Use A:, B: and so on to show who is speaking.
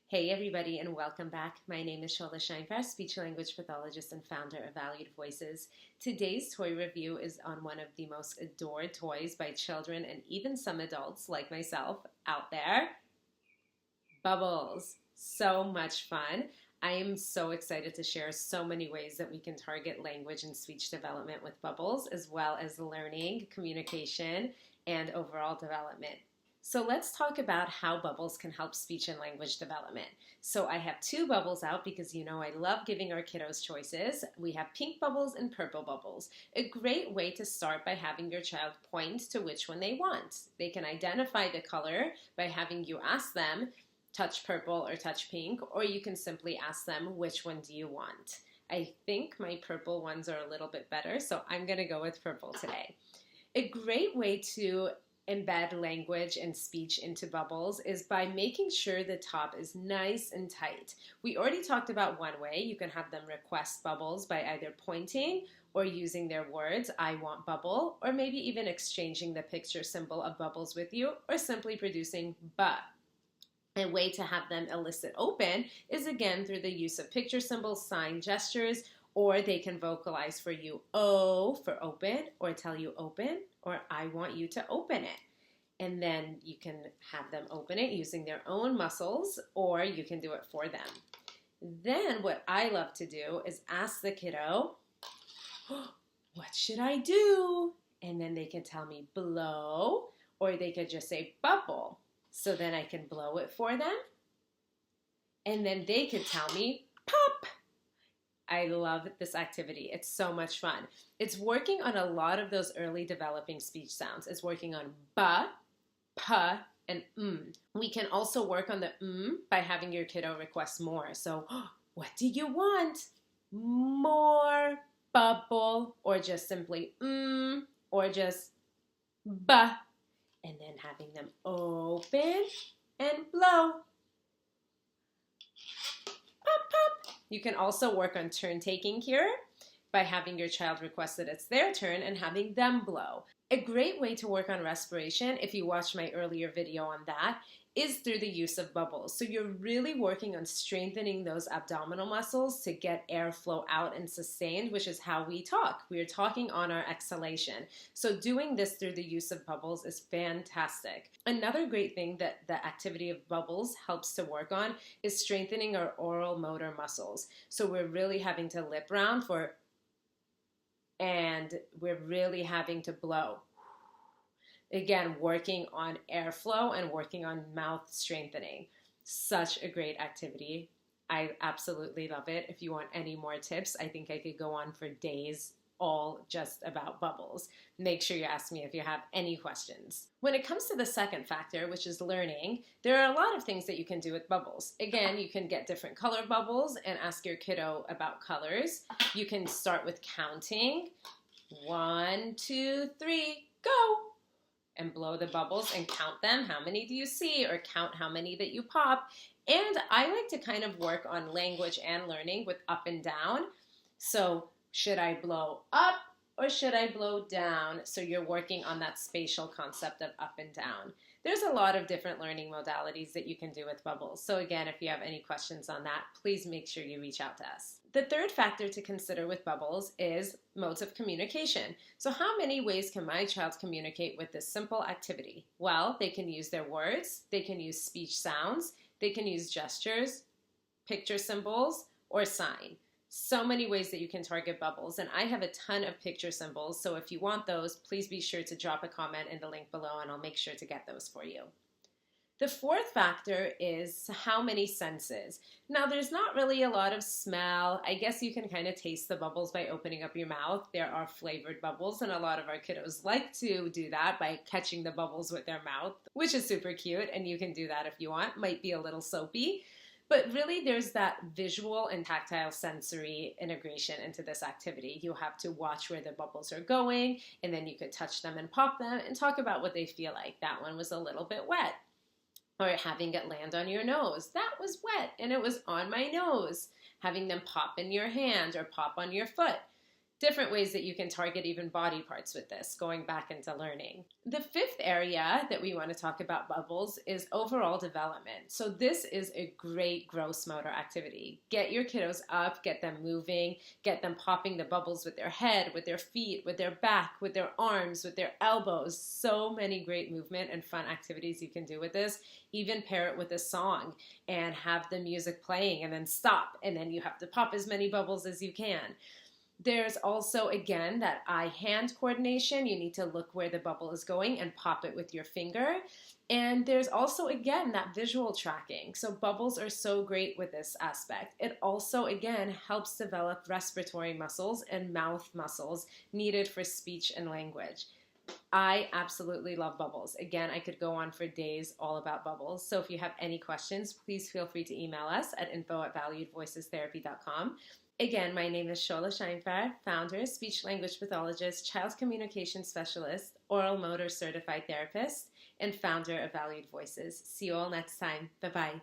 A: Hey everybody and welcome back. My name is Shola Scheinfest, speech language pathologist and founder of Valued Voices. Today's toy review is on one of the most adored toys by children and even some adults like myself out there, bubbles. So much fun. I am so excited to share so many ways that we can target language and speech development with bubbles, as well as learning, communication, and overall development. So let's talk about how bubbles can help speech and language development. So I have two bubbles out because you know I love giving our kiddos choices. We have pink bubbles and purple bubbles. A great way to start by having your child point to which one they want. They can identify the color by having you ask them, touch purple or touch pink, or you can simply ask them, which one do you want? I think my purple ones are a little bit better, so I'm going to go with purple today. A great way to embed language and speech into bubbles is by making sure the top is nice and tight. We already talked about one way. You can have them request bubbles by either pointing or using their words, I want bubble, or maybe even exchanging the picture symbol of bubbles with you, or simply producing ba. A way to have them elicit open is again through the use of picture symbols, sign gestures, or they can vocalize for you O for open, or tell you open, or I want you to open it. And then you can have them open it using their own muscles, or you can do it for them. Then what I love to do is ask the kiddo, what should I do? And then they can tell me blow, or they could just say bubble. So then I can blow it for them. And then they could tell me pop. I love this activity. It's so much fun. It's working on a lot of those early developing speech sounds. It's working on ba, pa, and We can also work on the by having your kiddo request more. So, what do you want? More bubble, or just simply or just ba. And then having them open and blow. Pop, pop. You can also work on turn taking here by having your child request that it's their turn and having them blow. A great way to work on respiration, if you watched my earlier video on that, is through the use of bubbles. So you're really working on strengthening those abdominal muscles to get airflow out and sustained, which is how we talk. We are talking on our exhalation. So doing this through the use of bubbles is fantastic. Another great thing that the activity of bubbles helps to work on is strengthening our oral motor muscles. So we're really having to lip round for, and we're really having to blow. Again, working on airflow and working on mouth strengthening. Such a great activity. I absolutely love it. If you want any more tips, I think I could go on for days all just about bubbles. Make sure you ask me if you have any questions. When it comes to the second factor, which is learning, there are a lot of things that you can do with bubbles. Again, you can get different color bubbles and ask your kiddo about colors. You can start with counting. 1, 2, 3, go! And blow the bubbles and count them. How many do you see? Or count how many that you pop. And I like to kind of work on language and learning with up and down. So should I blow up or should I blow down? So you're working on that spatial concept of up and down. There's a lot of different learning modalities that you can do with bubbles. So again, if you have any questions on that, please make sure you reach out to us. The third factor to consider with bubbles is modes of communication. So how many ways can my child communicate with this simple activity? Well, they can use their words, they can use speech sounds, they can use gestures, picture symbols, or sign. So many ways that you can target bubbles, and I have a ton of picture symbols, so if you want those, please be sure to drop a comment in the link below and I'll make sure to get those for you. The fourth factor is how many senses. Now, there's not really a lot of smell. I guess you can kind of taste the bubbles by opening up your mouth. There are flavored bubbles, and a lot of our kiddos like to do that by catching the bubbles with their mouth, which is super cute, and you can do that if you want. Might be a little soapy. But really, there's that visual and tactile sensory integration into this activity. You have to watch where the bubbles are going, and then you could touch them and pop them and talk about what they feel like. That one was a little bit wet. Or having it land on your nose. That was wet, and it was on my nose. Having them pop in your hand or pop on your foot. different ways that you can target even body parts with this, going back into learning. The fifth area that we want to talk about bubbles is overall development. So this is a great gross motor activity. Get your kiddos up, get them moving, get them popping the bubbles with their head, with their feet, with their back, with their arms, with their elbows. So many great movement and fun activities you can do with this. Even pair it with a song and have the music playing and then stop, and then you have to pop as many bubbles as you can. There's also, again, that eye-hand coordination. You need to look where the bubble is going and pop it with your finger. And there's also, again, that visual tracking. So bubbles are so great with this aspect. It also, again, helps develop respiratory muscles and mouth muscles needed for speech and language. I absolutely love bubbles. Again, I could go on for days all about bubbles. So if you have any questions, please feel free to email us at info@valuedvoicestherapy.com. Again, my name is Shola Scheinfeld, founder, speech language pathologist, child communication specialist, oral motor certified therapist, and founder of Valued Voices. See you all next time. Bye-bye.